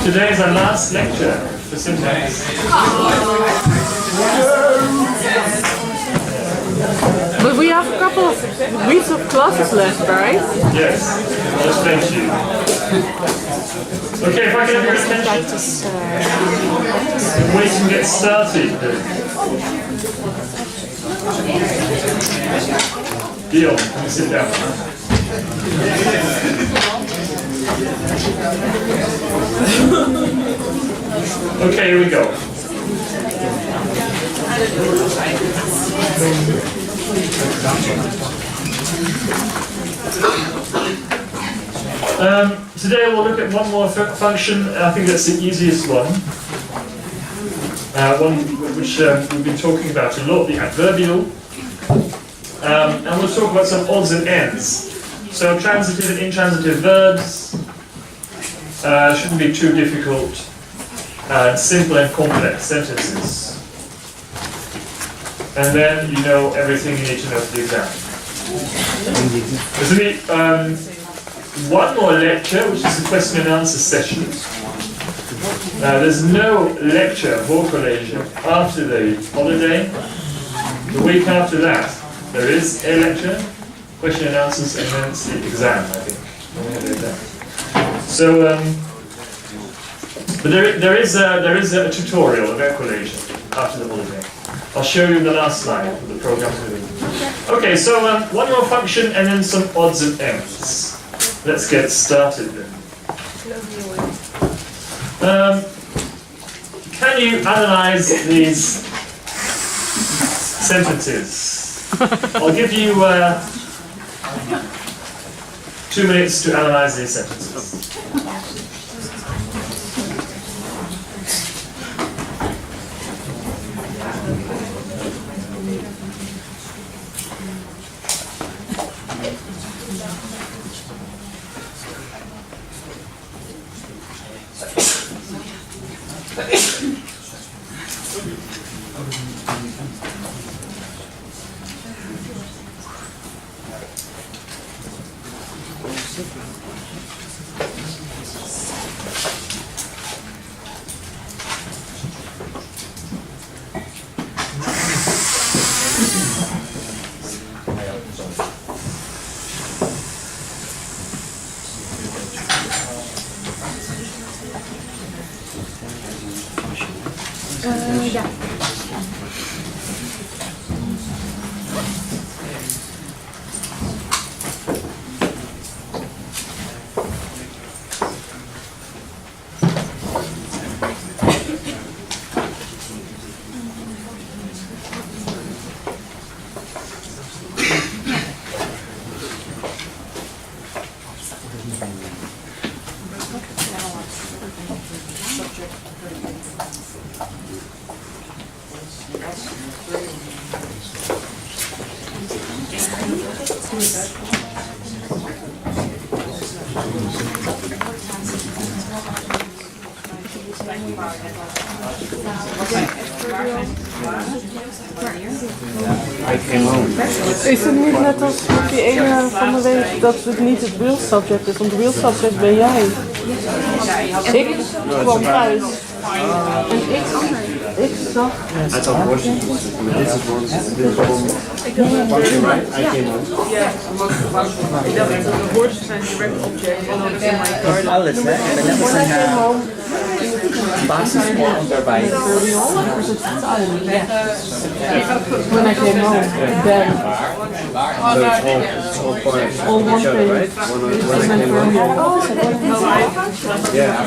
Today is our last lecture for syntax. But we have a couple of weeks of classes left, right? Yes, I'll explain to you. Okay, if I can have your attention, we can get started. Dion, can you sit down? Okay, here we go. Today we'll look at one more function. I think that's the easiest one. One which we've been talking about a lot, the adverbial. And we'll talk about some odds and ends. So transitive and intransitive verbs shouldn't be too difficult. Simple and complex sentences. And then you know everything you need to know for the exam. There's going to be one more lecture, which is the question and answer session. There's no lecture for college after the holiday. The week after that, there is a lecture, question and answers, and then it's the exam, I think. So, but there is a tutorial about college after the holiday. I'll show you the last slide of the program. Okay, so one more function and then some odds and ends. Let's get started then. Can you analyze these sentences? I'll give you 2 minutes to analyze these sentences. Ja. Is het niet net als met die ene van de week dat het niet het real subject is, want real subject ben jij. Ik kwam thuis en ik zag... I thought Washington, but this is one, this one, right? I came home. Ik dacht dat de horses zijn direct object en dan is in my garden. Alles, hè? Ik ben net als een basisonderwijs. When I came home, then So it's all part of each other, right? When I came home. Yeah,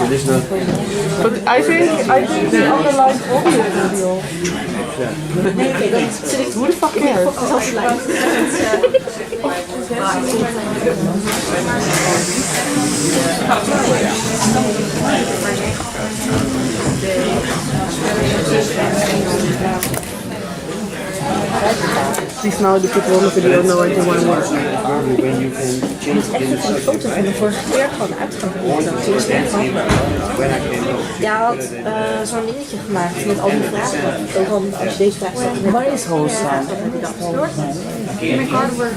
it is not. but I think the underlying object video. Who the fuck cares? Please now look at one video, no idea why. verbally when you can change it in the Een foto van de vorige keer gewoon uitgevoerd. Dat is echt grappig. when I came home. Ja, hij had zo'n dingetje gemaakt met al die vragen. Ook al als je deze vraag stelt. Waar is Holstein? In mijn cardboard.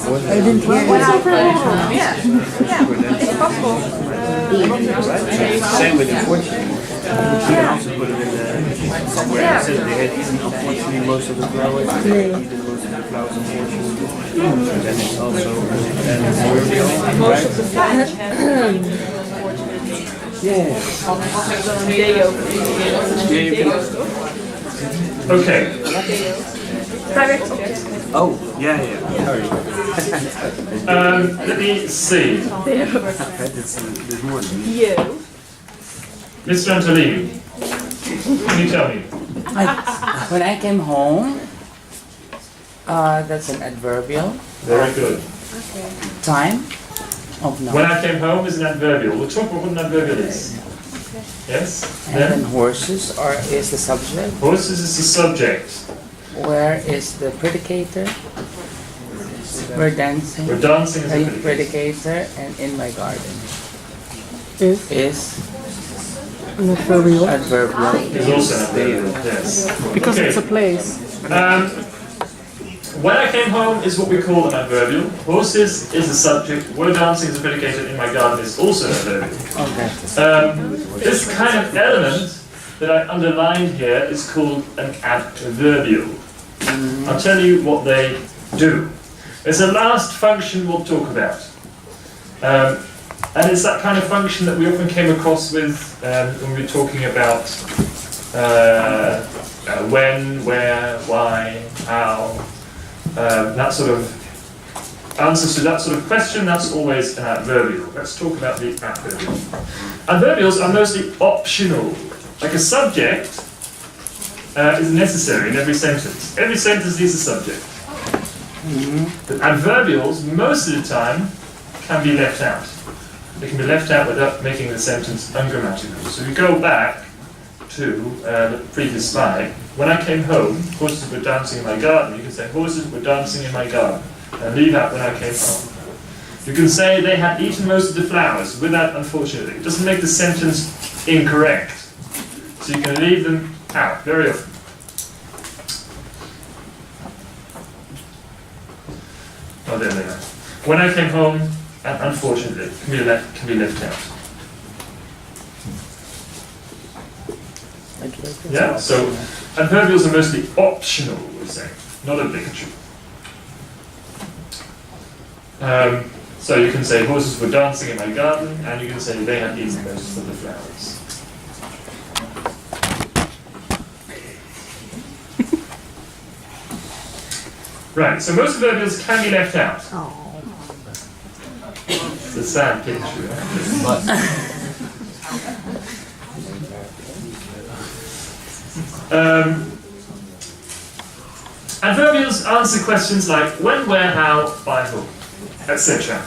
I didn't hear you. Ja, is grappig. Same with the fortune. You can also put it in somewhere else. They had eaten, unfortunately, most of the flowers. They had eaten most of the flowers, unfortunately. And then it's also Most of the flowers. yeah. Okay. Private. Oh, yeah. Sorry. Let me see. This morning. Mr. Antolini, can you tell me? When I came home, that's an adverbial. Very good. Time of When now. I came home is an adverbial. We'll talk about what an adverbial is. Yes? And then Then horses is the subject. horses is the subject. Where is the predicator? We're dancing. We're dancing is A a predicate. predicator, and in my garden is An adverbial. adverbial. Is also an adverbial. Yes. Because Okay. it's a place. When I came home is what we call an adverbial. Horses is the subject. We're dancing is a predicator. In my garden is also an adverbial. Okay. This kind of element that I underlined here is called an adverbial. I'll tell you what they do. There's a last function we'll talk about. And it's that kind of function that we often came across with when we were talking about when, where, why, how, that sort of answers to that sort of question. That's always an adverbial. Let's talk about the adverbial. Adverbials are mostly optional. Like a subject is necessary in every sentence. Every sentence needs a subject. But adverbials, most of the time, can be left out. They can be left out without making the sentence ungrammatical. So if you go back to the previous slide, when I came home, horses were dancing in my garden. You can say horses were dancing in my garden, and leave out when I came home. You can say they had eaten most of the flowers without unfortunately. It doesn't make the sentence incorrect. So you can leave them out very often. Oh, there they are. When I came home, and unfortunately, can be left out. Yeah. So adverbials are mostly optional, we say, not obligatory. So you can say horses were dancing in my garden, and you can say they had eaten most of the flowers. Right, so most adverbials can be left out. It's a sad picture, right? Adverbials answer questions like when, where, how, by whom, etc.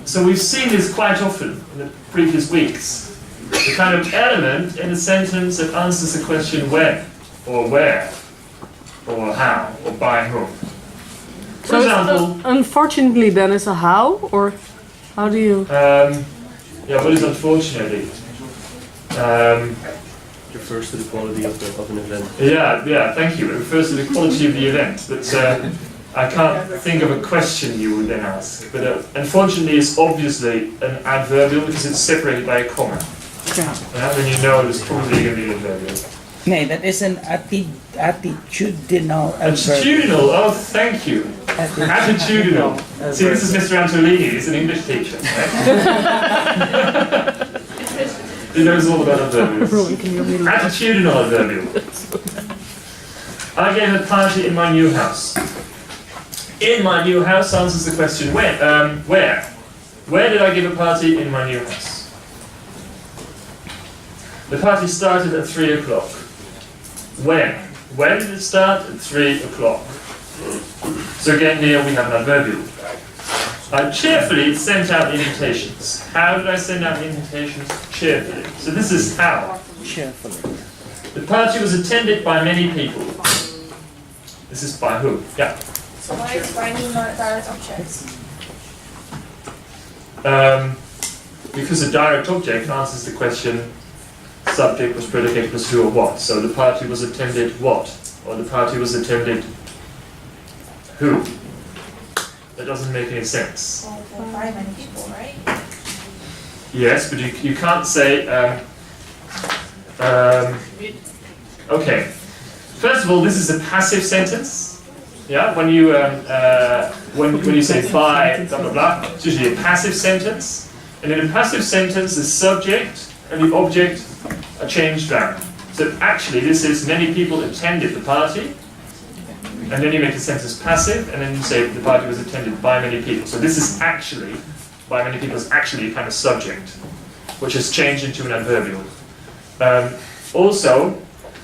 So we've seen this quite often in the previous weeks. The kind of element in a sentence that answers the question when, or where, or how, or by whom. For So example, unfortunately then is a how, or how do you... yeah, what is unfortunately? Refers to the quality of an event. Yeah, thank you. It refers to the quality of the event, but I can't think of a question you would then ask. But unfortunately, it's obviously an adverbial because it's separated by a comma. Ja. Then you know it's probably going to be an adverbial. Nee, dat is een attitudinal adverb. Attitudinal, oh, thank you. Attitudinal. See, this is Mr. Antolini, he's an English teacher, right? He knows all about adverbials. Attitudinal adverbial. I gave a party in my new house. In my new house answers the question when. Where? Where did I give a party in my new house? The party started at 3 o'clock. When? When did it start? At 3 o'clock. So again here we have an adverbial. I cheerfully sent out invitations. How did I send out invitations? Cheerfully. So this is how. Cheerfully. The party was attended by many people. This is by who? Yeah. So why is binding not a direct object? Because a direct object answers the question, subject was predicate was who or what. So the party was attended what? Or the party was attended who? That doesn't make any sense. Well, by many people, right? Yes, but you can't say, okay. First of all, this is a passive sentence. Yeah, when you when you say by blah blah blah, it's usually a passive sentence. And in a passive sentence, the subject and the object are changed around. So actually, this is many people attended the party, and then you make the sentence passive, and then you say the party was attended by many people. So this is actually, by many people, is actually a kind of subject, which has changed into an adverbial. Also,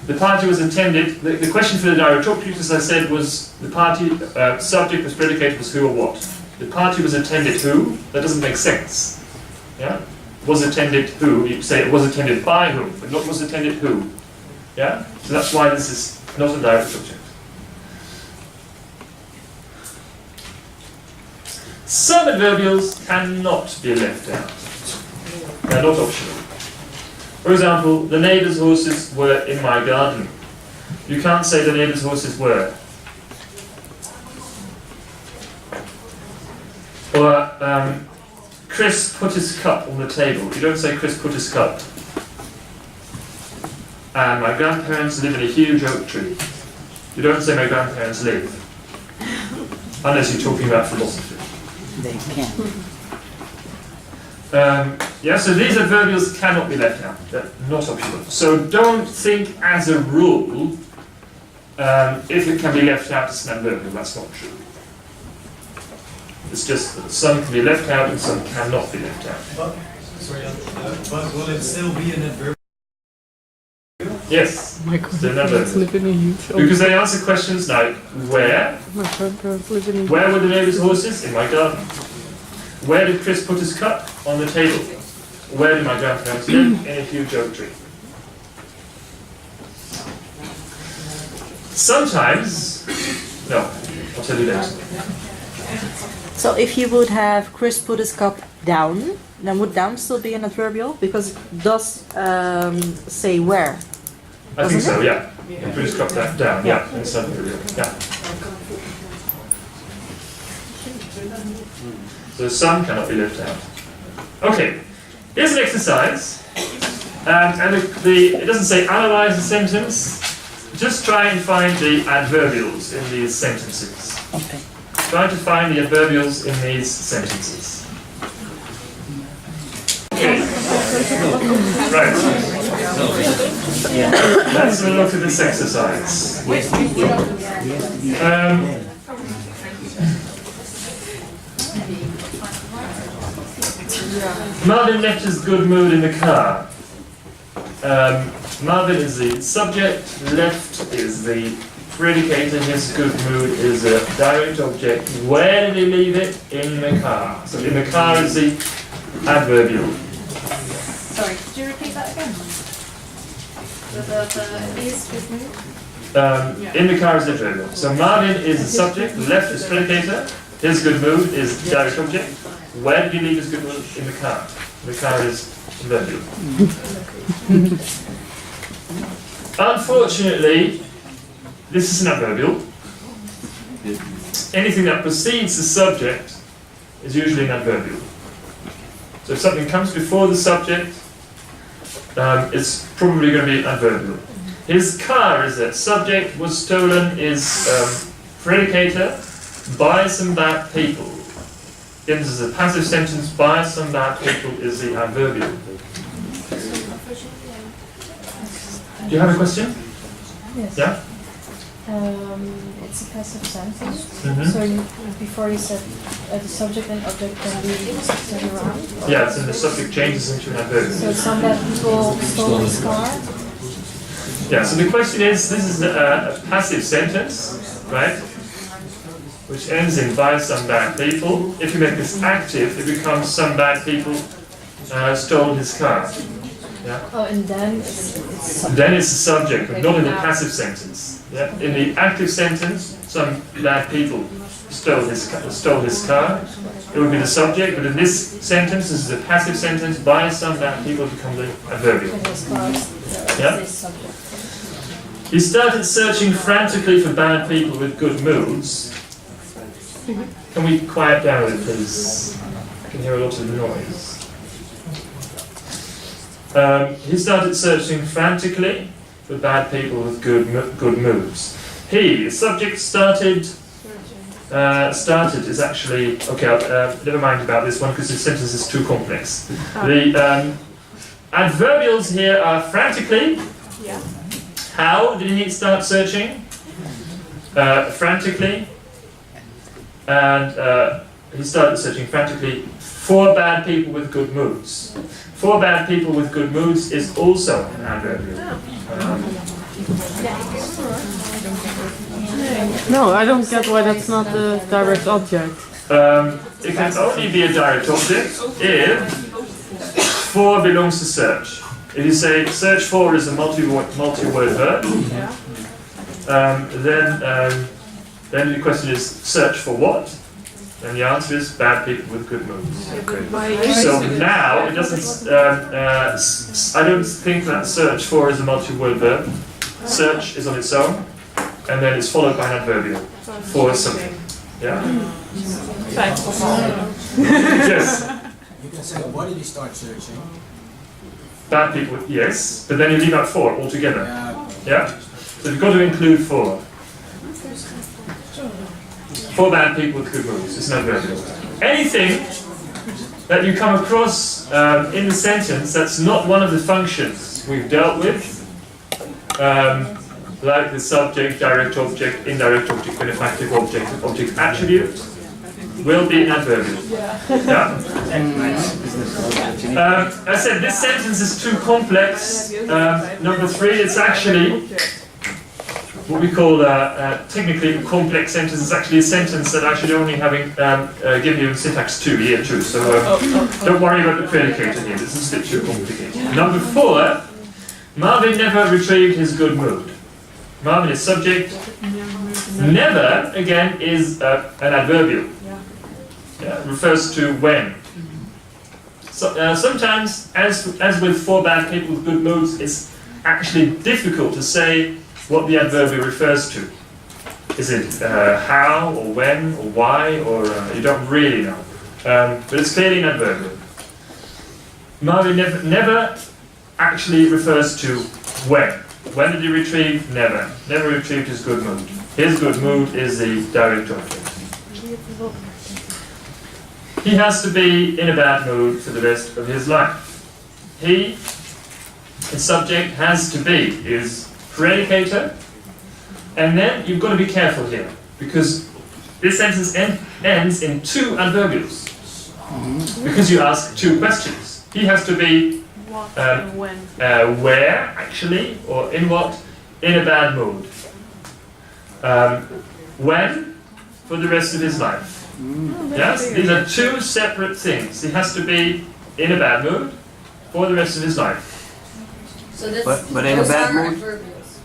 the party was attended, the question for the direct object, as I said, was the party, subject was predicated was who or what. The party was attended who? That doesn't make sense. Yeah? Was attended who? You say it was attended by whom, but not was attended who. Yeah? So that's why this is not a direct object. Some adverbials cannot be left out. They're not optional. For example, the neighbour's horses were in my garden. You can't say the neighbour's horses were. Or Chris put his cup on the table. You don't say Chris put his cup. And my grandparents live in a huge oak tree. You don't say my grandparents live. Unless you're talking about philosophy. They can. Yeah, so these adverbials cannot be left out. They're not optional. So don't think as a rule, if it can be left out, it's an adverbial. That's not true. It's just that some can be left out and some cannot be left out. But will it still be an adverbial? Yes, My still an grandparents adverbial. live in a huge Because they answer questions like, where? My grandparents live in a Where were the neighbour's horses? In my garden. Where did Chris put his cup? On the table. Where did my grandparents live? In a huge oak tree. Sometimes, no, I'll tell you later. So if you would have Chris put his cup down, then would down still be an adverbial? Because it does say where. I think Doesn't so, yeah. He put his cup down, yeah, in some video, yeah. So some cannot be left out. Okay, here's an exercise. And it doesn't say analyze the sentence. Just try and find the adverbials in these sentences. Okay. Try to find the adverbials in these sentences. Okay. Right. Let's have a look at this exercise. Marvin left his good mood in the car. Marvin is the subject, left is the predicator, his good mood is a direct object. Where did he leave it? In the car. So in the car is the adverbial. Sorry, could you repeat that again? The is good mood? In the car is the adverbial. So Marvin is the subject, left is predicator, his good mood is direct object. Where did he leave his good mood? In the car. The car is adverbial. Unfortunately, this is an adverbial. Anything that precedes the subject is usually an adverbial. So if something comes before the subject, it's probably going to be an adverbial. His car is that subject was stolen is predicator by some bad people. This is a passive sentence, by some bad people is the adverbial. Do you have a question? Yes. Yeah? It's a passive sentence. Mhm. So before you said the subject and object can be turned around. Yeah, so the subject changes into an adverbial. So some bad people stole his car. Yeah, so the question is, this is a passive sentence, right? Which ends in by some bad people. If you make this active, it becomes some bad people stole his car. Yeah? Oh, and then it's Then it's the subject, but not in the passive sentence. Yeah? In the active sentence, some bad people stole his car. It would be the subject, but in this sentence, this is a passive sentence, by some bad people become the adverbial. Yeah? He started searching frantically for bad people with good moods. Can we quiet down a little, please? I can hear a lot of noise. He started searching frantically for bad people with good moods. He, the subject, started is actually, okay, never mind about this one because the sentence is too complex. The adverbials here are frantically. Yeah. How did he start searching? Frantically. And he started searching frantically for bad people with good moods. For bad people with good moods is also an adverbial. No, I don't get why that's not a direct object. It can only be a direct object if for belongs to search. If you say search for is a multi-word verb, then the question is search for what? And the answer is bad people with good moods. So now it doesn't. I don't think that search for is a multi-word verb. Search is on its own, and then it's followed by an adverbial for something. Yeah. Yes. You can say, why did you start searching? Bad people. Yes, but then you leave out for altogether. Yeah. Yeah. So you've got to include for. For bad people with good moods. It's an adverbial. Anything that you come across in the sentence that's not one of the functions we've dealt with, like the subject, direct object, indirect object, benefactive object, object attribute, will be an adverbial. Yeah? I said this sentence is too complex. Number 3, it's actually what we call technically a complex sentence. It's actually a sentence that I should only give you syntax 2 here too. So don't worry about the predicator here. This is a bit too complicated. Number 4, Marvin never retrieved his good mood. Marvin is subject. Never, again, is an adverbial. Yeah, refers to when. So, sometimes, as with for bad people with good moods, it's actually difficult to say what the adverbial refers to. Is it how, or when, or why, or you don't really know. But it's clearly an adverbial. Marvin never actually refers to when. When did he retrieve? Never. Never retrieved his good mood. His good mood is the direct object. He has to be in a bad mood for the rest of his life. He, the subject, has to be is predicator, and then you've got to be careful here because this sentence ends in 2 adverbials because you ask 2 questions. He has to be where actually, or in what? In a bad mood. When? For the rest of his life. Yes, these are 2 separate things. He has to be in a bad mood for the rest of his life. So that's, But in a bad mood? adverbials.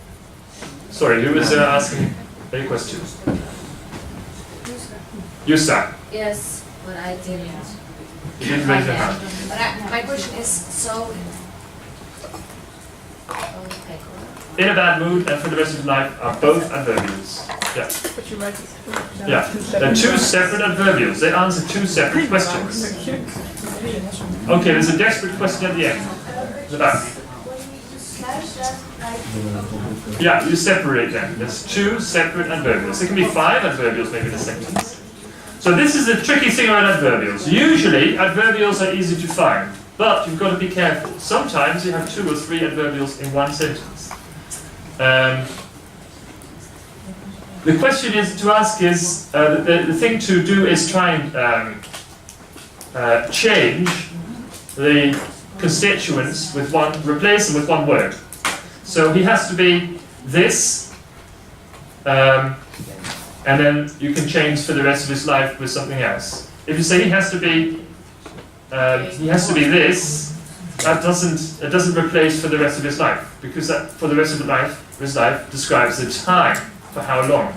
Sorry, who was asking any questions? You start. Yes, but I didn't. You didn't raise your hand. But my question is, so... Okay. In a bad mood and for the rest of his life are both adverbials. Yeah. But you write it. Yeah. They're 2 separate adverbials. They answer 2 separate questions. Okay, there's a desperate question at the end. The back. Yeah, you separate them. There's 2 separate adverbials. There can be 5 adverbials maybe in a sentence. So this is the tricky thing about adverbials. Usually, adverbials are easy to find, but you've got to be careful. Sometimes you have 2 or 3 adverbials in one sentence. The question is to ask is the thing to do is try and change the constituents with replace them with one word. So he has to be this, and then you can change for the rest of his life with something else. If you say he has to be this, that doesn't replace for the rest of his life, because that for the rest of his life describes the time, for how long.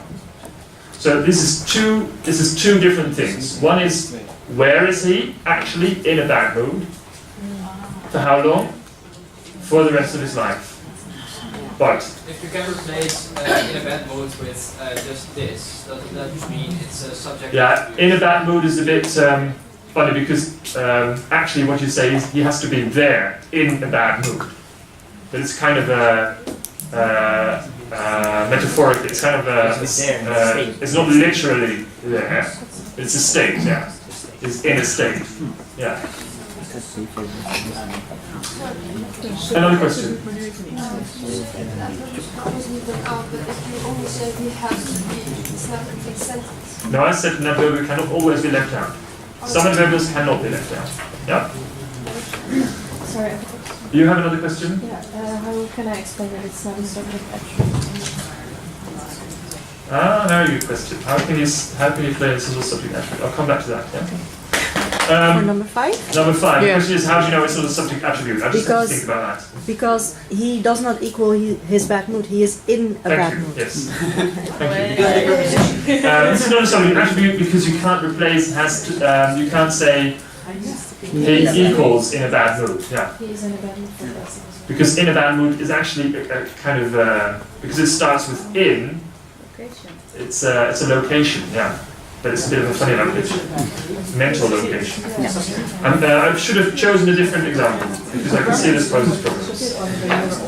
So this is two different things. One is, where is he actually in a bad mood? For how long? For the rest of his life. But if you can replace in a bad mood with just this, doesn't that mean it's a subject? yeah, in a bad mood is a bit funny, because actually what you say is he has to be there in a bad mood. But it's kind of metaphorical. It's kind of it's not literally there. It's a state. Yeah, it's in a state. Yeah. Another question. No, I said an adverbial cannot always be left out. Some adverbials cannot be left out. Yeah. Sorry. You have another question? Yeah. How can I explain that it's not a subject attribute? Ah, now you question. How can you explain this as a subject attribute? I'll come back to that. Yeah. For number 5? Number 5. The Yeah. question is, how do you know it's not a subject attribute? I just have to Because- think about that. Because he does not equal his bad mood. He is in a Thank bad you. mood. Yes. Thank you. This is not a subject attribute because you can't replace you can't say he equals in a bad mood. Yeah. He is in a bad mood for that. Because in a bad mood is actually a kind of because it starts with in. It's a location. Yeah. But it's a bit of a funny location. Mental location. And I should have chosen a different example because I can see this poses problems.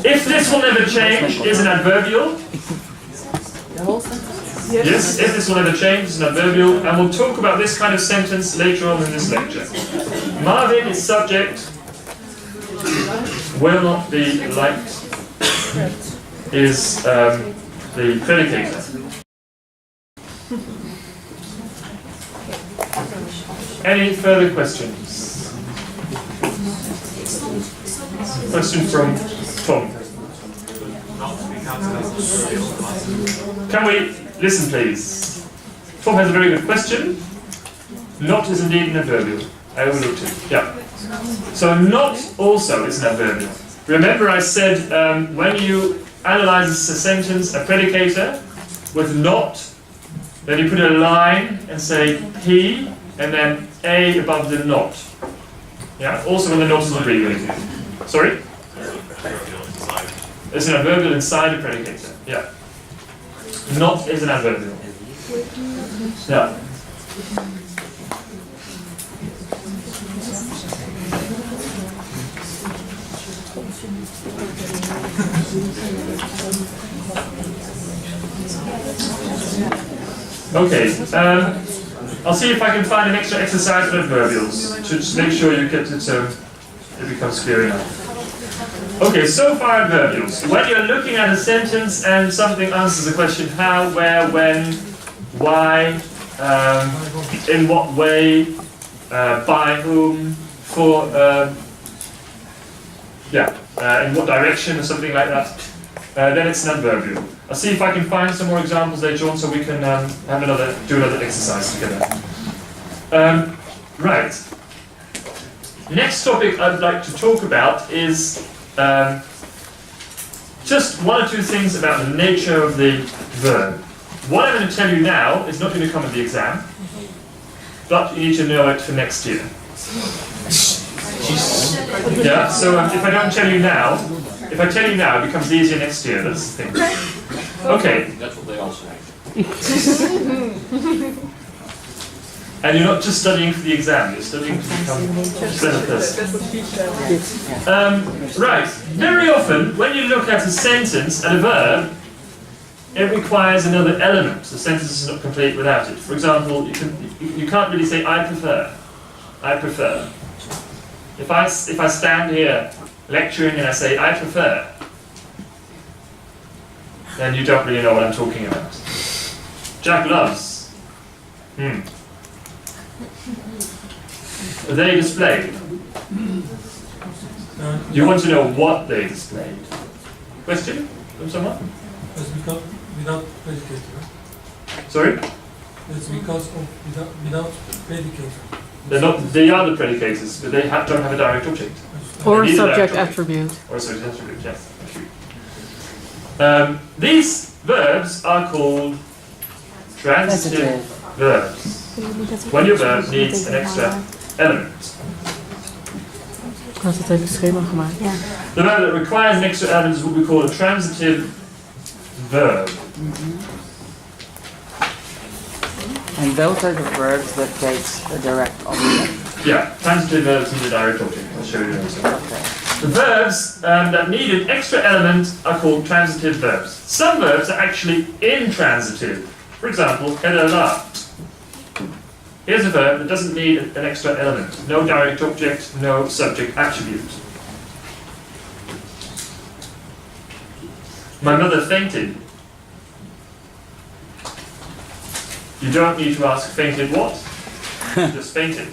If this will never change is an adverbial. Yes, if this will never change is an adverbial, and we'll talk about this kind of sentence later on in this lecture. Marvin is subject, will not be liked, is the predicator. Any further questions? Question from Tom. Can we listen, please? Tom has a very good question. Not is indeed an adverbial. I overlooked it. Yeah. So not also is an adverbial. Remember I said when you analyze a sentence, a predicator with not, then you put a line and say he, and then a above the not. Yeah. Also when the not is abbreviated. Sorry. It's an adverbial inside a predicator. Yeah. Not is an adverbial. Yeah. Okay. I'll see if I can find an extra exercise for adverbials to just make sure you get it so it becomes clear enough. Okay, so far adverbials. When you're looking at a sentence and something answers the question how, where, when, why, in what way, by whom, for, in what direction or something like that, then it's an adverbial. I'll see if I can find some more examples later on so we can do another exercise together. Right. Next topic I'd like to talk about is just one or two things about the nature of the verb. What I'm going to tell you now is not going to come at the exam, but you need to know it for next year. Yeah, so if I don't tell you now, if I tell you now, it becomes easier next year. That's the thing. Okay. That's what they all say. And you're not just studying for the exam, you're studying to become a better person. Right. Very often, when you look at a sentence and a verb, it requires another element. The sentence is not complete without it. For example, you can't really say I prefer. I prefer. If I stand here lecturing and I say I prefer, then you don't really know what I'm talking about. Jack loves. Are they displayed? You want to know what they displayed. Question from someone? It's because without predicator. Right? Sorry? It's because of without predicator. They're not. They are the predicators, but they don't have a direct object. Or They need a subject direct attribute. Or a subject attribute, yes. These verbs are called transitive verbs. When your verb needs an extra element. Als het heeft een schema gemaakt. Yeah. The verb that requires an extra element is what we call a transitive verb. And those are the verbs that takes a direct object. Yeah, transitive verbs need a direct object. I'll show you in a second. Okay. The verbs that need an extra element are called transitive verbs. Some verbs are actually intransitive. For example, Hedda laughed. Here's a verb that doesn't need an extra element. No direct object, no subject attribute. My mother fainted. You don't need to ask fainted what? Just fainted.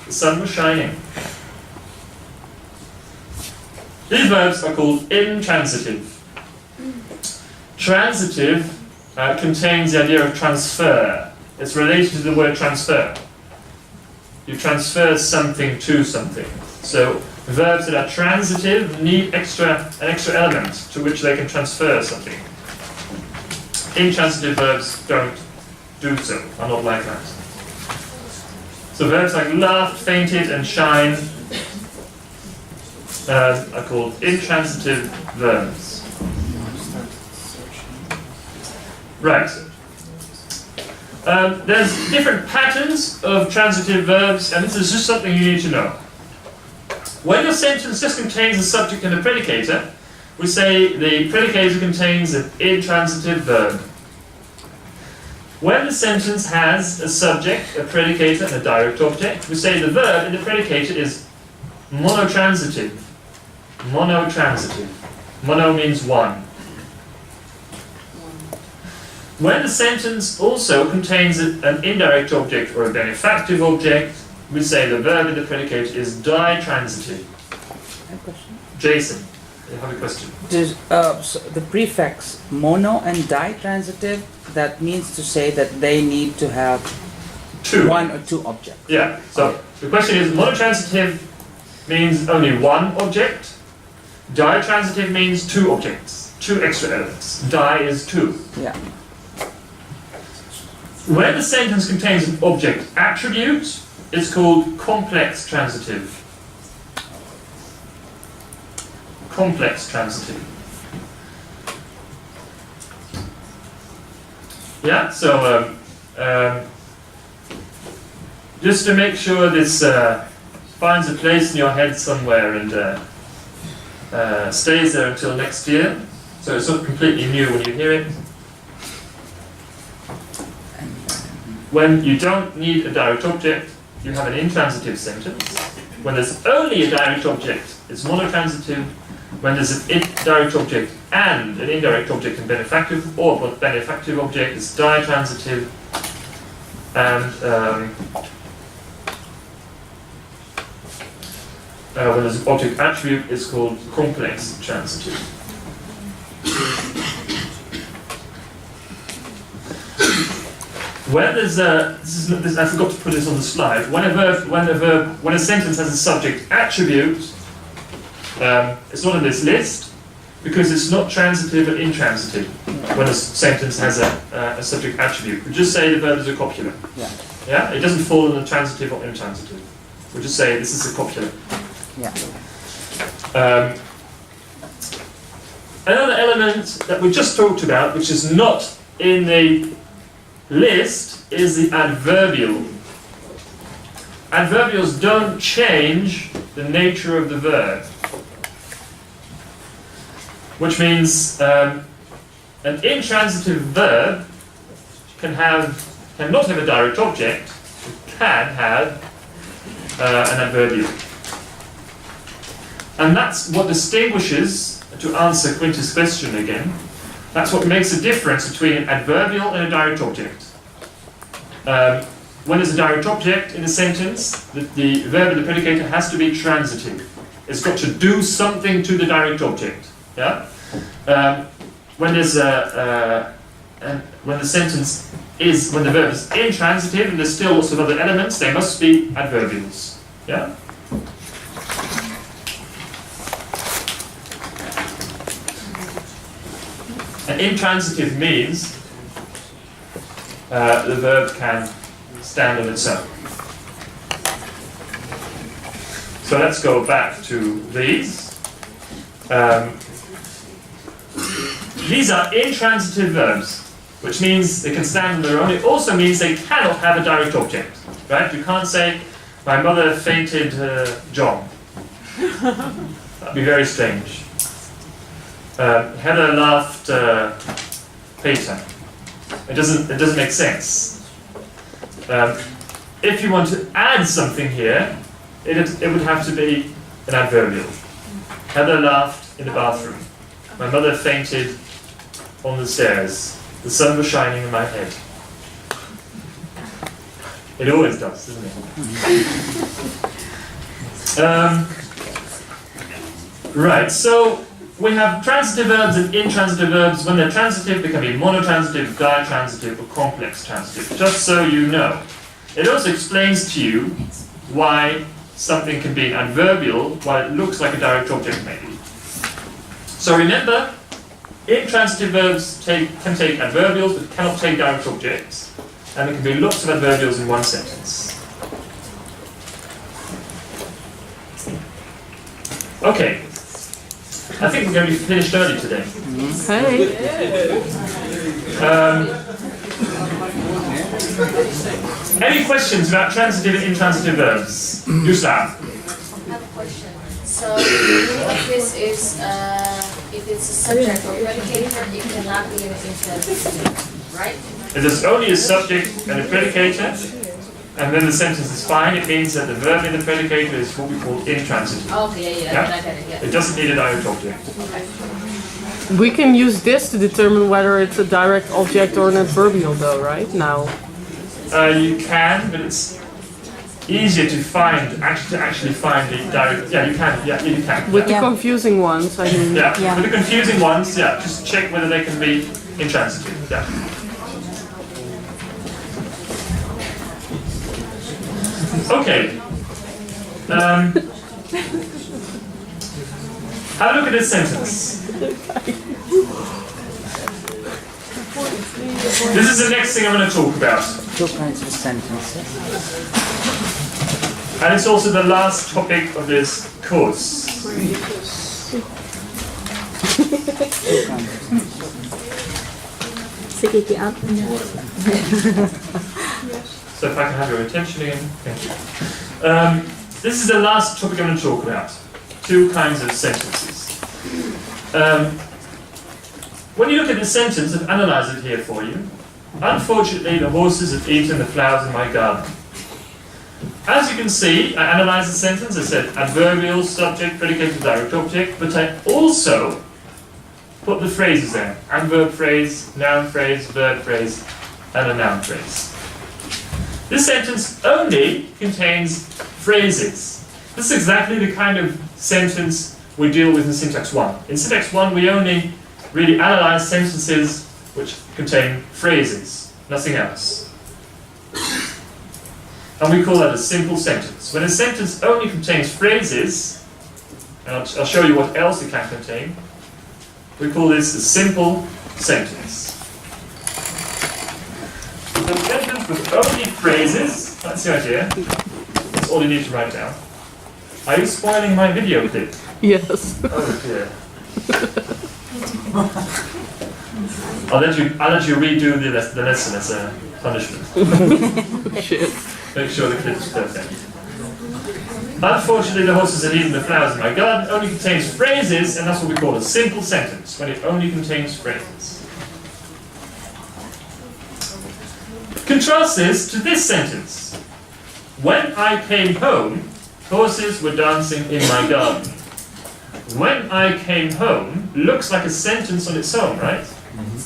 The sun was shining. These verbs are called intransitive. Transitive contains the idea of transfer. It's related to the word transfer. You transfer something to something. So verbs that are transitive need an extra element to which they can transfer something. Intransitive verbs don't do so, are not like that. So verbs like laughed, fainted, and shine are called intransitive verbs. Right. There's different patterns of transitive verbs, and this is just something you need to know. When your sentence just contains a subject and a predicator, we say the predicator contains an intransitive verb. When the sentence has a subject, a predicator, and a direct object, we say the verb in the predicator is monotransitive. Monotransitive. Mono means one. When the sentence also contains an indirect object or a benefactive object, we say the verb in the predicate is ditransitive. I have a question. Jason, you have a question? So the prefix mono and ditransitive, that means to say that they need to have Two. one or two objects. Yeah, so the question is monotransitive means only one object. Ditransitive means two objects, two extra elements. Di is two. Yeah. When the sentence contains an object attribute, it's called complex transitive. Complex transitive. Yeah, so just to make sure this finds a place in your head somewhere and stays there until next year, so it's not completely new when you hear it. When you don't need a direct object, you have an intransitive sentence. When there's only a direct object, it's monotransitive. When there's an direct object and an indirect object and benefactive, or both benefactive object, it's ditransitive. And when there's an object attribute, it's called complex transitive. When there's I forgot to put this on the slide. When a sentence has a subject attribute, it's not in this list because it's not transitive and intransitive. When a sentence has a subject attribute, we just say the verb is a copula. Yeah. Yeah, it doesn't fall in the transitive or intransitive. We just say this is a copula. Yeah. Another element that we just talked about, which is not in the list, is the adverbial. Adverbials don't change the nature of the verb, which means an intransitive verb cannot have a direct object, it can have an adverbial. And that's what distinguishes, to answer Quintus' question again, that's what makes a difference between an adverbial and a direct object. When there's a direct object in a sentence, the verb and the predicator has to be transitive. It's got to do something to the direct object. Yeah. When there's when the verb is intransitive and there's still lots of other elements, they must be adverbials. Yeah. And intransitive means the verb can stand on its own. So let's go back to these. These are intransitive verbs, which means they can stand on their own. It also means they cannot have a direct object, right? You can't say, my mother fainted John. That'd be very strange. Heather laughed Peter. It doesn't make sense. If you want to add something here, it would have to be an adverbial. Heather laughed in the bathroom. My mother fainted on the stairs. The sun was shining in my head. It always does, doesn't it? Right, so we have transitive verbs and intransitive verbs. When they're transitive, they can be monotransitive, ditransitive, or complex transitive, just so you know. It also explains to you why something can be an adverbial while it looks like a direct object maybe. So remember, intransitive verbs can take adverbials but cannot take direct objects. And there can be lots of adverbials in one sentence. Okay. I think we're going to be finished early today. Hey. Any questions about transitive and intransitive verbs? Gustav. I have a question. So the meaning of this is if it's a subject or predicator, it cannot be an intransitive, right? If there's only a subject and a predicator, and then the sentence is fine, it means that the verb in the predicator is what we call intransitive. Okay, yeah, I get it, yeah. It doesn't need a direct object. We can use this to determine whether it's a direct object or an adverbial though, right? Now. You can, but it's easier to find, actually find the direct, you can. With the confusing ones, I mean. Yeah, with the confusing ones, just check whether they can be intransitive, Okay. Have a look at this sentence. This is the next thing I'm going to talk about. Two kinds of sentences. And it's also the last topic of this course. So if I can have your attention again, thank you. This is the last topic I'm going to talk about. Two kinds of sentences. When you look at this sentence, I've analysed it here for you. Unfortunately, the horses have eaten the flowers in my garden. As you can see, I analysed the sentence. I said adverbial, subject, predicate, direct object, but I also put the phrases there. Adverb phrase, noun phrase, verb phrase, and a noun phrase. This sentence only contains phrases. This is exactly the kind of sentence we deal with in syntax 1. In syntax 1, we only really analyze sentences which contain phrases, nothing else. And we call that a simple sentence. When a sentence only contains phrases, and I'll show you what else it can contain, we call this a simple sentence. A sentence with only phrases, that's the idea. That's all you need to write down. Are you spoiling my video clip? Yes. Oh dear. I'll let you redo the lesson as a punishment. Shit. Make sure the clip is perfect. Unfortunately, the horses have eaten the flowers in my garden only contains phrases, and that's what we call a simple sentence, when it only contains phrases. Contrast this to this sentence. When I came home, horses were dancing in my garden. When I came home looks like a sentence on its own, right?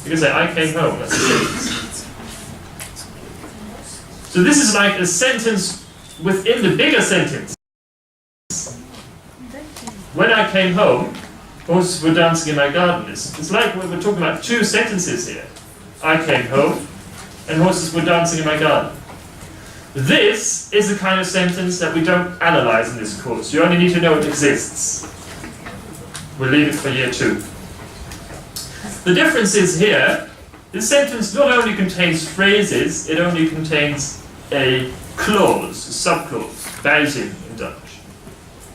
You can say, I came home, that's a sentence. So this is like a sentence within the bigger sentence. When I came home, horses were dancing in my garden. It's like we're talking about two sentences here. I came home, and horses were dancing in my garden. This is the kind of sentence that we don't analyze in this course. You only need to know it exists. We'll leave it for year 2. The difference is here, this sentence not only contains phrases, it only contains a clause, a subclause, wijzing in Dutch.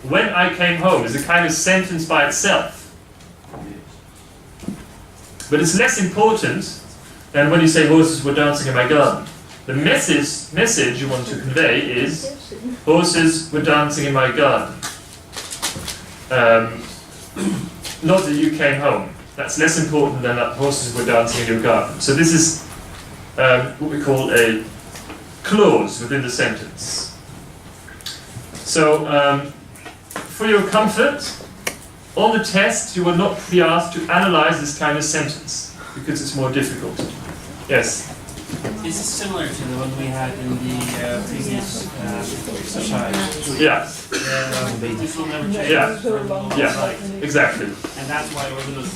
When I came home is a kind of sentence by itself. But it's less important than when you say horses were dancing in my garden. The message you want to convey is horses were dancing in my garden. Not that you came home. That's less important than that horses were dancing in your garden. So this is what we call a clause within the sentence. So for your comfort, on the test you will not be asked to analyze this kind of sentence because it's more difficult. Yes? Is this similar to the one we had in the previous exercise? Yeah. This will never change. Yeah. Verbal, Yeah. like, Exactly. and that's why it wasn't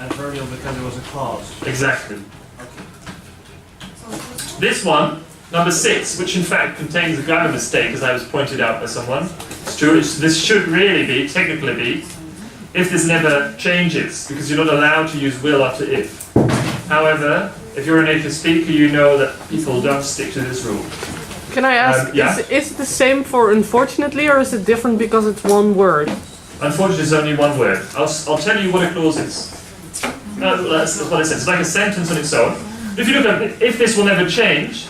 adverbial because it was a clause. Exactly. This one, number 6, which in fact contains a grammar mistake, as I was pointed out by someone. It's true. This should really be, technically be, if this never changes, because you're not allowed to use will after if. However, if you're a native speaker, you know that people don't stick to this rule. Can I ask, yeah. is it the same for unfortunately, or is it different because it's one word? Unfortunately, it's only one word. I'll tell you what a clause is. That's what I said. It's like a sentence on its own. If you look at it, if this will never change,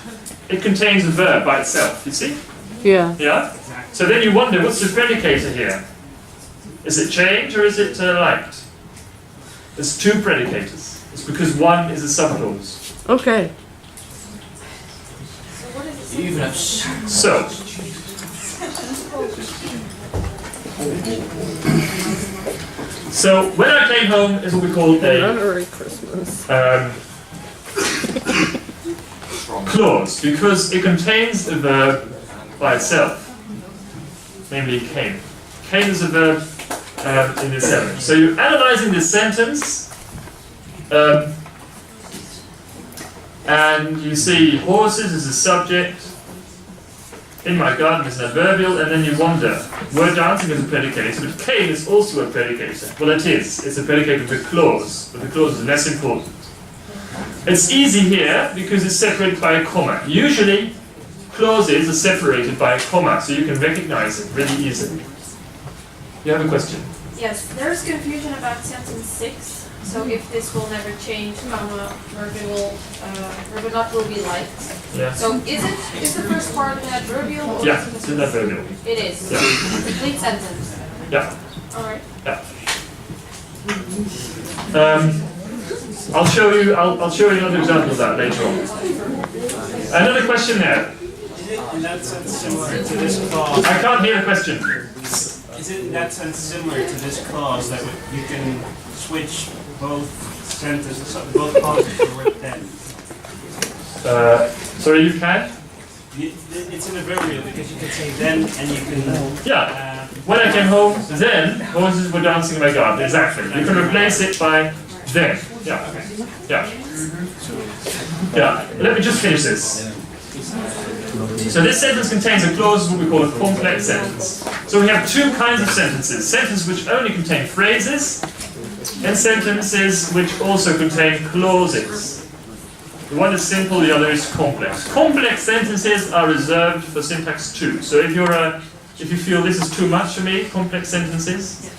it contains a verb by itself, you see? Yeah. Yeah? So then you wonder, what's the predicator here? Is it change or is it liked? There's 2 predicators. It's because one is a subclause. Okay. So, when I came home is what we call a Merry Christmas. Clause, because it contains a verb by itself, namely came. Came is a verb in this sentence. So you're analyzing this sentence, and you see horses as a subject, in my garden is an adverbial, and then you wonder, were dancing is a predicator, but came is also a predicator. Well, it is. It's a predicator of the clause, but the clause is less important. It's easy here because it's separated by a comma. Usually, clauses are separated by a comma, so you can recognize it really easily. You have a question? Yes, there's confusion about sentence 6. So if this will never change, comma, verb not will be liked. Yeah. So is the first part an adverbial? Or Yeah, is it's an adverbial. It is. Yeah. Complete sentence. Yeah. Alright. Yeah. I'll show you another example of that later on. Another question there. Is it in that sense similar to this clause? I can't hear the question. Is it in that sense similar to this clause that you can switch both sentences, both clauses to the word then? Sorry, you can? It's an adverbial because you can say then and you can... Yeah. When I came home, then horses were dancing in my garden. Exactly. You can replace it by then. Yeah. Yeah. Yeah. Let me just finish this. So this sentence contains a clause, what we call a complex sentence. So we have 2 kinds of sentences. Sentences which only contain phrases, and sentences which also contain clauses. The one is simple, the other is complex. Complex sentences are reserved for syntax 2. So if you feel this is too much for me, complex sentences,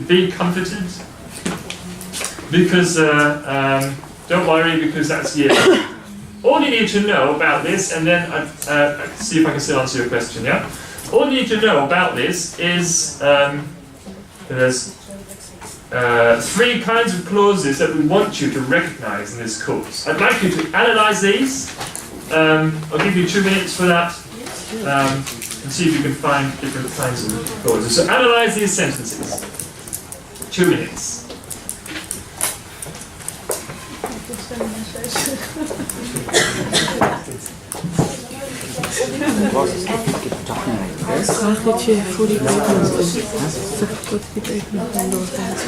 be comforted, because don't worry, because that's the end. All you need to know about this, and then see if I can still answer your question. Yeah. All you need to know about this is there's 3 kinds of clauses that we want you to recognize in this course. I'd like you to analyze these. I'll give you 2 minutes for that, and see if you can find different kinds of clauses. So analyze these sentences. 2 minutes. Graag dat je voor die tekening zeg dat die tekening gewoon doorgaat.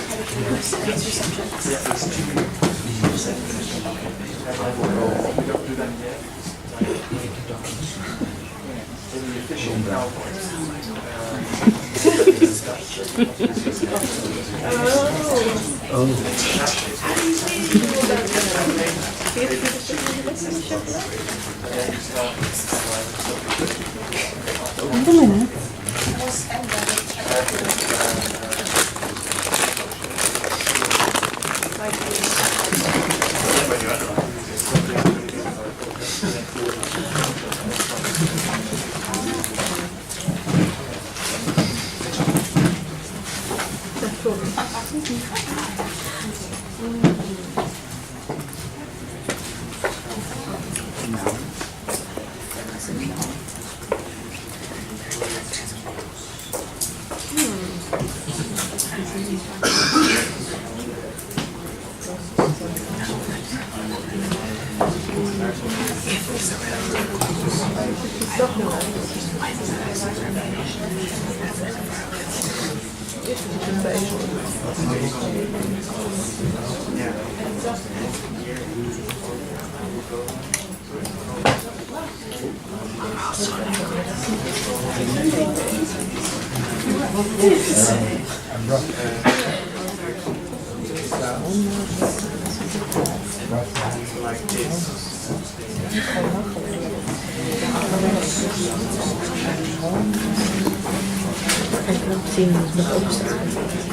Zien we nog opstaan.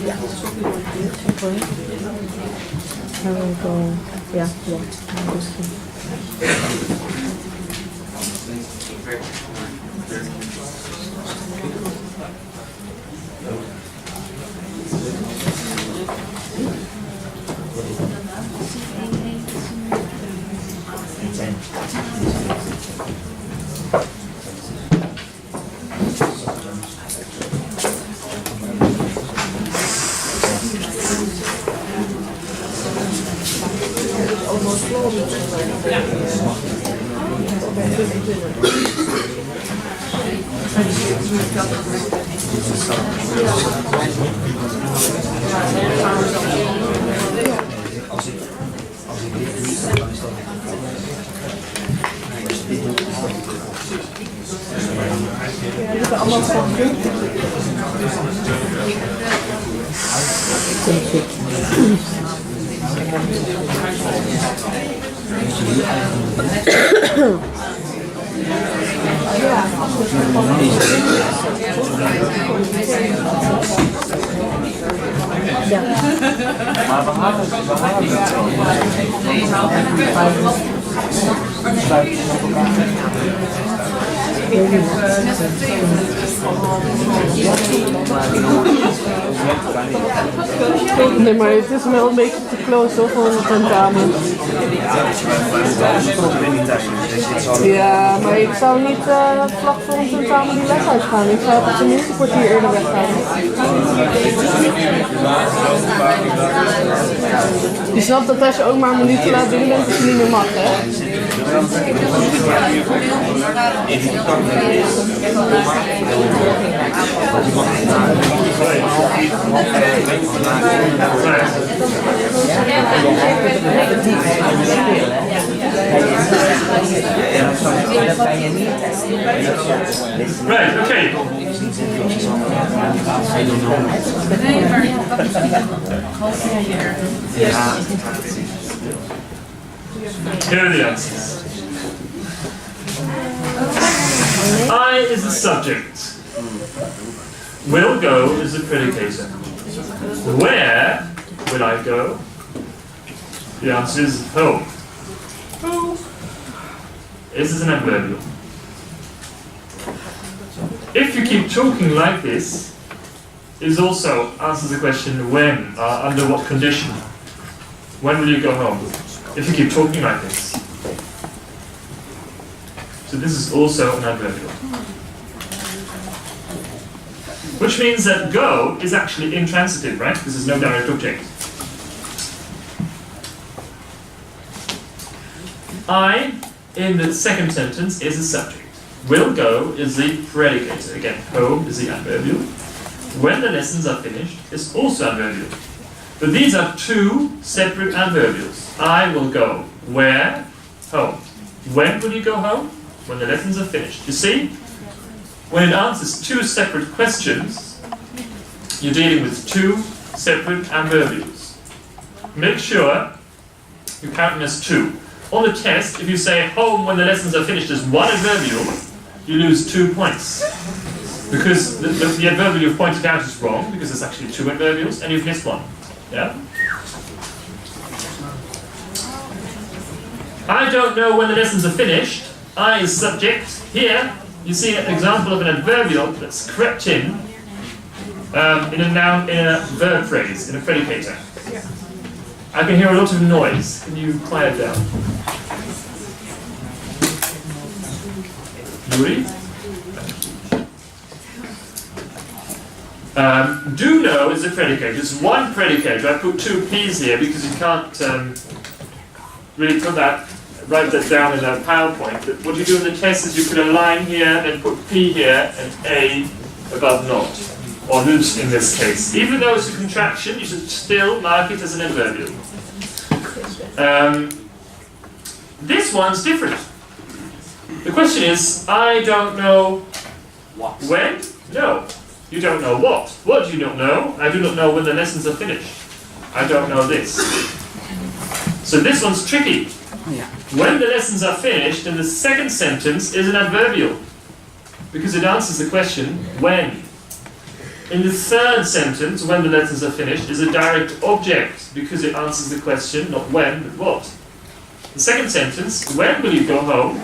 Ja. Oké. Dan wil ik al. Ja, ja. Maar we hadden Nee, maar het is wel een beetje te close hoor, voor een tentamen. Ja, maar ik zou niet vlak voor een tentamen die les uitgaan. Ik zou het tenminste een kwartier eerder weggaan. Je snapt dat als je ook maar een minuut te laat binnen bent, dat je niet meer mag, hè? Right, okay. Here are the answers. I is the subject. Will go is the predicator. Where will I go? The answer is home. Who? This is an adverbial. If you keep talking like this, it also answers the question when, under what condition. When will you go home? If you keep talking like this. So this is also an adverbial. Which means that go is actually intransitive, right? This is no direct object. I, in the second sentence, is the subject. Will go is the predicator. Again, home is the adverbial. When the lessons are finished is also adverbial. But these are two separate adverbials. I will go. Where? Home. When will you go home? When the lessons are finished. You see? When it answers two separate questions, you're dealing with two separate adverbials. make sure you count them as 2. On the test, if you say home when the lessons are finished as one adverbial, you lose 2 points. Because the adverbial you've pointed out is wrong, because there's actually 2 adverbials, and you've missed 1. Yeah? I don't know when the lessons are finished. I is subject. Here, you see an example of an adverbial that's crept in a noun, in a verb phrase, in a predicator. I can hear a lot of noise. Can you quiet down? Yuri? Do know is a predicate. It's one predicate. I put 2 P's here because you can't really write that down in a PowerPoint. But what you do in the test is you put a line here, then put P here, and A above not. Or not in this case. Even though it's a contraction, you should still mark it as an adverbial. This one's different. The question is, I don't know when? No. You don't know what? What do you not know? I do not know when the lessons are finished. I don't know this. So this one's tricky. Yeah. When the lessons are finished, then the second sentence is an adverbial. Because it answers the question, when. In the third sentence, when the lessons are finished, is a direct object. Because it answers the question, not when, but what. The second sentence, when will you go home?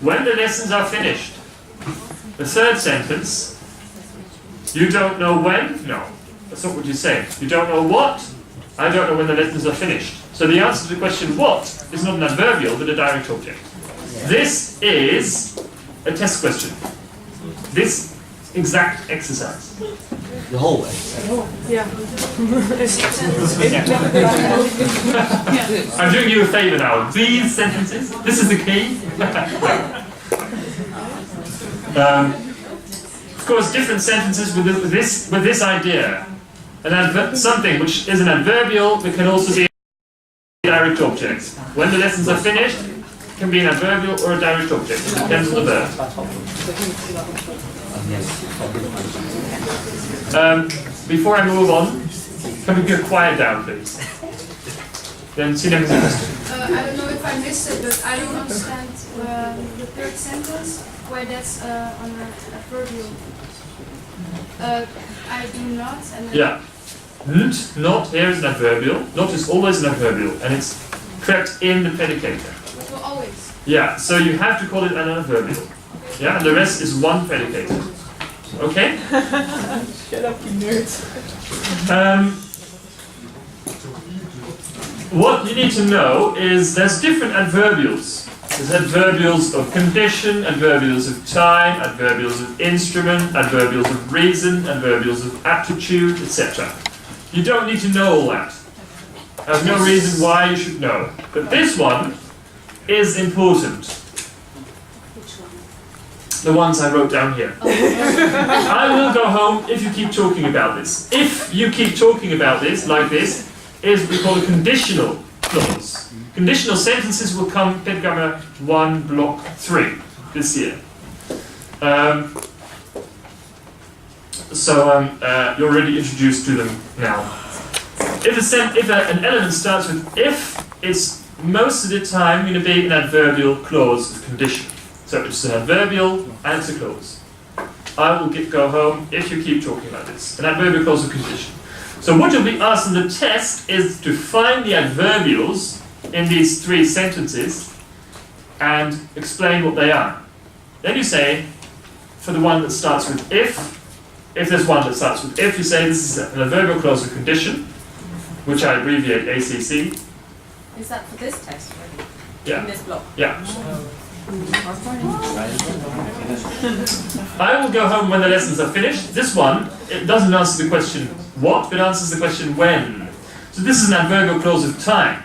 When the lessons are finished. The third sentence, you don't know when? No. That's not what you say. You don't know what? I don't know when the lessons are finished. So the answer to the question what is not an adverbial, but a direct object. This is a test question. This exact exercise. The whole way. I'm doing you a favor now. These sentences, this is the key. Of course, different sentences with this idea. Something which is an adverbial, but can also be a direct object. When the lessons are finished, it can be an adverbial or a direct object. It depends on the verb. Before I move on, can we get quiet down, please? Then Sina has a question. I don't know if I missed it, but I don't understand the third sentence where that's on a adverbial. I do not, and then Yeah. Not, here is an adverbial. Not is always an adverbial, and it's crept in the predicator. well, always. Yeah, so you have to call it an adverbial. Yeah, and the rest is one predicator. Okay? Shut up, you nerds. What you need to know is there's different adverbials. There's adverbials of condition, adverbials of time, adverbials of instrument, adverbials of reason, adverbials of aptitude, etc. You don't need to know all that. There's no reason why you should know. But this one is important. The ones I wrote down here. I will go home if you keep talking about this. If you keep talking about this, like this, is what we call a conditional clause. Conditional sentences will come Pedgamma 1, block 3 this year. You're already introduced to them now. If an element starts with if, it's most of the time going to be an adverbial clause of condition. So it's an adverbial and it's a clause. I will go home if you keep talking about this. An adverbial clause of condition. So what you'll be asked in the test is to find the adverbials in these 3 sentences and explain what they are. Then you say, for the one that starts with if there's one that starts with if, you say this is an adverbial clause of condition, which I abbreviate ACC. Is that for this test already? Yeah. In this block? Yeah. I will go home when the lessons are finished. This one, it doesn't answer the question what, but answers the question when. So this is an adverbial clause of time.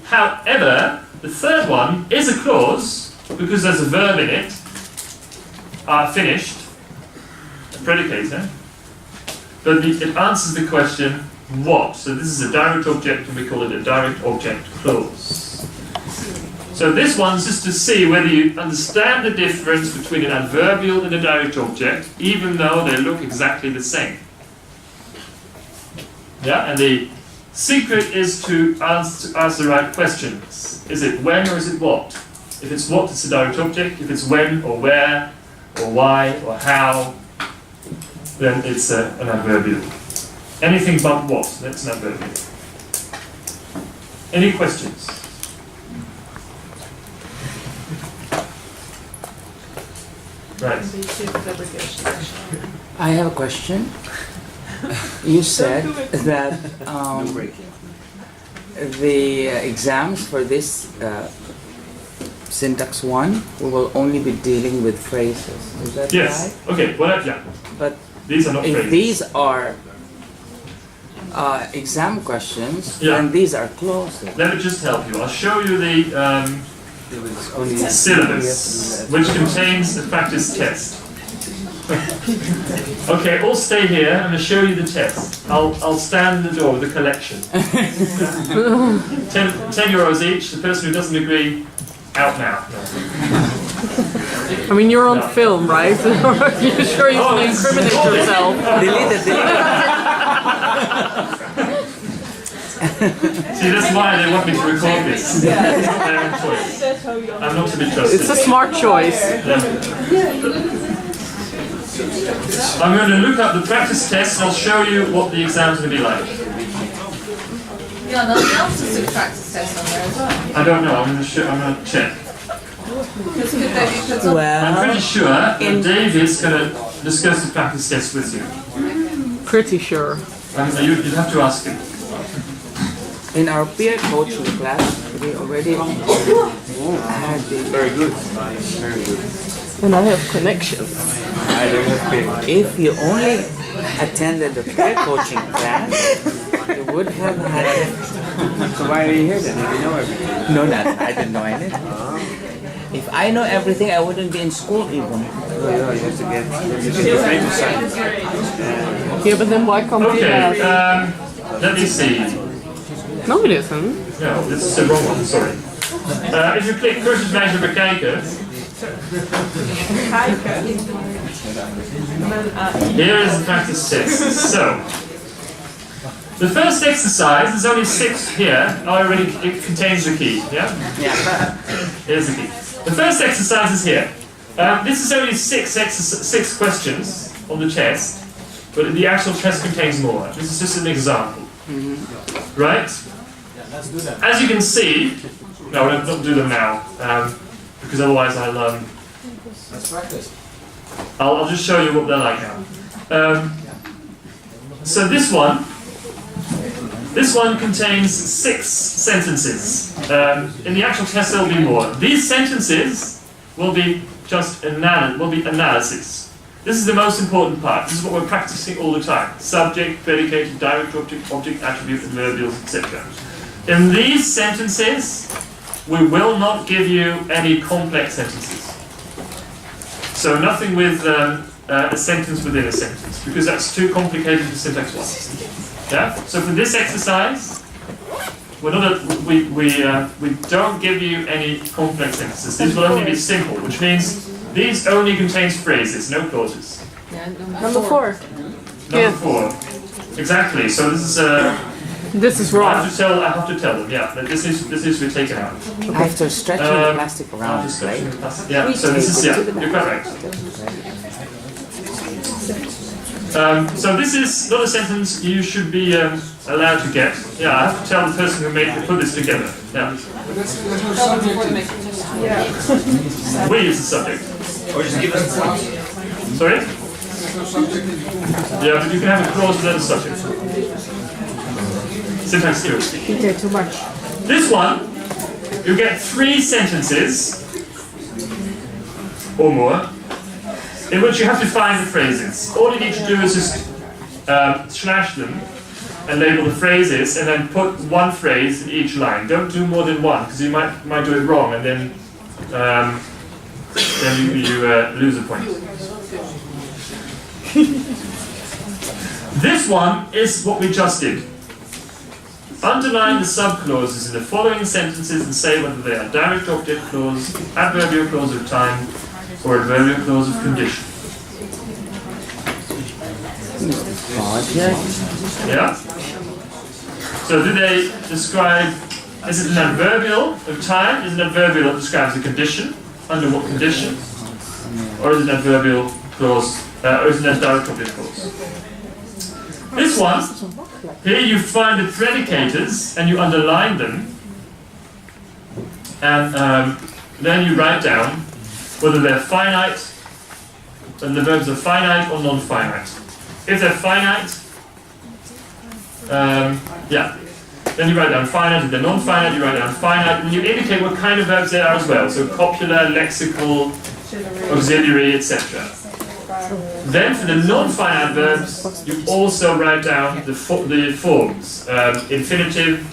However, the third one is a clause, because there's a verb in it, finished, a predicator, but it answers the question what. So this is a direct object, and we call it a direct object clause. So this one's just to see whether you understand the difference between an adverbial and a direct object, even though they look exactly the same. Yeah, and the Secret is to ask the right questions. Is it when or is it what? If it's what, it's a direct object. If it's when or where or why or how, then it's an adverbial. Anything but what, that's an adverbial. Any questions? Right. I have a question. You said that the exams for this syntax 1, we will only be dealing with phrases. Is that Yes. right? Okay. Well, yeah. But These are not if phrases. these are exam questions, Yeah. and these are clauses. Let me just help you. I'll show you the syllabus, which contains a practice test. Okay, all stay here. I'm going to show you the test. I'll stand in the door with a collection. 10 euros each. The person who doesn't agree, out now. No. I mean, you're on No. film, right? You're sure you want to incriminate yourself? Delete it. See, that's why they want me to record this. It's not their own choice. I'm not to be trusted. It's a smart choice. Yeah. I'm going to look up the practice test and I'll show you what the exam's going to be like. Yeah, no, the answers to the practice test on there as well. I don't know. I'm going to check. Because could they be put on? I'm pretty sure that David's going to discuss the practice test with you. Pretty sure. You'd have to ask him. In our peer coaching class, we already had the Very good. Very good. And I have connections. I don't have paper. If you only attended the peer coaching class, you would have had it. So why are you here then? If you know everything. No, I didn't know anything. If I know everything, I wouldn't be in school even. Oh, yeah, you have to get the famous side. Yeah, but then why can't we Okay, have... let me see. No, it isn't. No, this is the wrong one, sorry. If you click cursusmeisje bekijken, here is the practice test. So, the first exercise, there's only 6 here, it contains the key, yeah? Yeah. Here's the key. The first exercise is here. This is only 6 questions on the test, but the actual test contains more. This is just an example. Right? Let's do that. As you can see, no, we'll not do them now, because otherwise Let's practice. I'll just show you what they're like now. So this one contains 6 sentences. In the actual test there will be more. These sentences will be just analysis. This is the most important part. This is what we're practicing all the time. Subject, predicated, direct object, object, attribute, adverbials, etc. In these sentences, we will not give you any complex sentences. So nothing with a sentence within a sentence, because that's too complicated for syntax 1. Yeah. So for this exercise, we don't give you any complex sentences. These will only be simple, which means these only contains phrases, no clauses. Number 4. Number 4. Exactly. So this is This is I wrong. have to tell them. Yeah, that this needs to be taken out. After stretching the plastic around, Just right? yeah. So this is you're correct. So this is not a sentence you should be allowed to get. Yeah, I have to tell the person who put this together. Yeah. We is the subject. Or just give us the point. Sorry? Yeah, but you can have a clause without a subject. Syntax theory. Peter, too much. This one, you get 3 sentences or more in which you have to find the phrases. All you need to do is just slash them and label the phrases, and then put one phrase in each line. Don't do more than one, because you might do it wrong, and then you lose a point. This one is what we just did. Underline the subclauses in the following sentences and say whether they are direct object clause, adverbial clause of time, or adverbial clause of condition. Yeah? So do they describe, is it an adverbial of time? Is it an adverbial that describes a condition? Under what condition? Or is it an adverbial clause, or is it a direct object clause? This one, here you find the predicators and you underline them, and then you write down whether they're finite, and the verbs are finite or non-finite. If they're finite, then you write down finite. If they're non-finite, you write down finite, and you indicate what kind of verbs they are as well. So copular, lexical, auxiliary, etc. Then for the non-finite verbs, you also write down the forms: infinitive,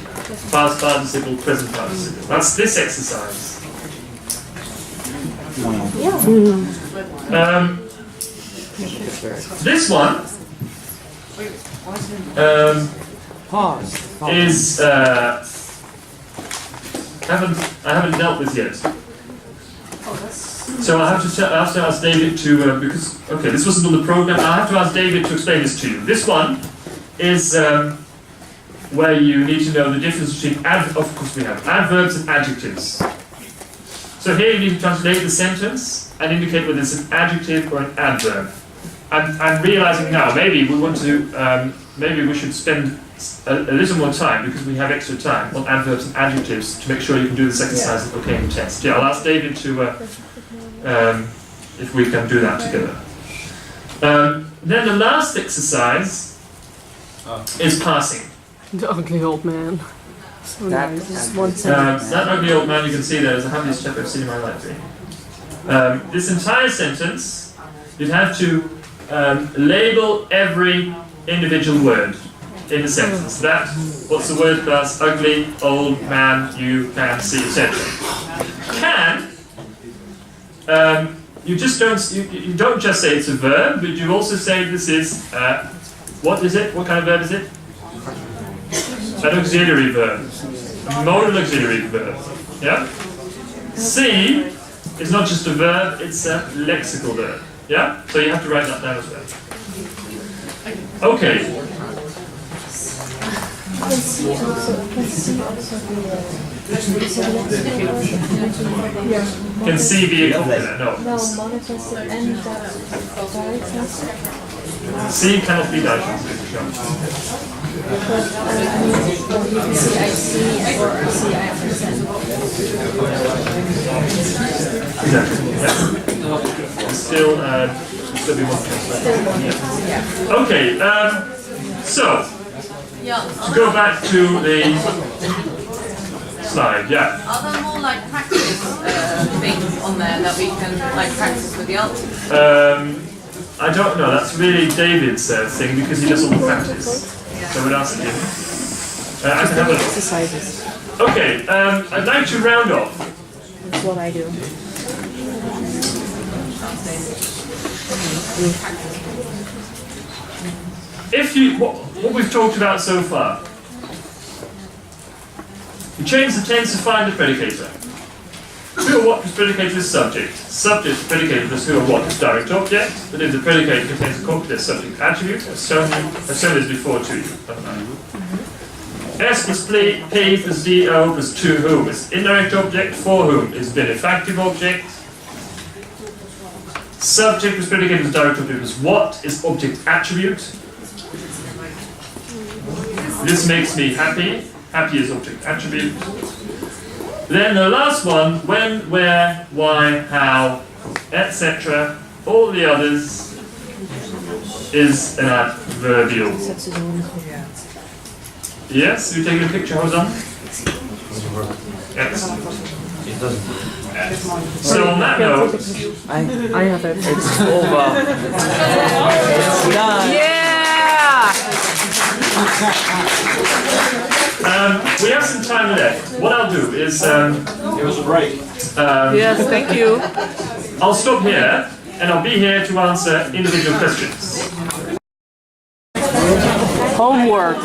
past participle, present participle. That's this exercise. This one is I haven't dealt with yet. So I have to ask David to because this wasn't on the program. I have to ask David to explain this to you. This one is where you need to know the difference between of course we have adverbs and adjectives. So here you need to translate the sentence and indicate whether it's an adjective or an adverb. I'm realizing now maybe we want to maybe we should spend a little more time, because we have extra time, on adverbs and adjectives to make sure you can do this exercise that became a test. Yeah, I'll ask David to if we can do that together. Then the last exercise is passing. The ugly old man. So nice. Just one sentence. That ugly old man you can see there is the happiest chap I've seen in my life. This entire sentence, you'd have to label every individual word in the sentence. That, what's the word plus ugly, old, man, you, can, see, etc. Can, you don't just say it's a verb, but you also say this is, what is it? What kind of verb is it? An auxiliary verb. A modal auxiliary verb. Yeah? See is not just a verb, it's a lexical verb. Yeah? So you have to write that down as well. Okay. Can C be a complement? No. C cannot be directions. Exactly. Yeah. Still be one. Yeah. Okay. So to go back to the slide. Yeah. Are there more like practice things on there that we can like practice with the answers? I don't know. That's really David's thing, because he does all the practice. So we'd ask him. I can have a look. Exercises. Okay. I'd like to round off. That's what I do. If you what we've talked about so far, you change the tense to find the predicator. Who or what plus predicator is subject. Subject to predicator plus who or what is direct object. But if the predicator contains a competent subject attribute, I've shown this before to you. S plus P plus DO plus to whom is indirect object, for whom is benefactive object. Subject plus predicator plus direct object plus what is object attribute. This makes me happy. Happy is object attribute. Then the last one, when, where, why, how, etc. All the others is an adverbial. Yes, you taking a picture, Hosan? Excellent. So on that note, I have it. It's over. It's done. we have some time left. What I'll do is Give us a break. Yes, thank you. I'll stop here, and I'll be here to answer individual questions. Homework.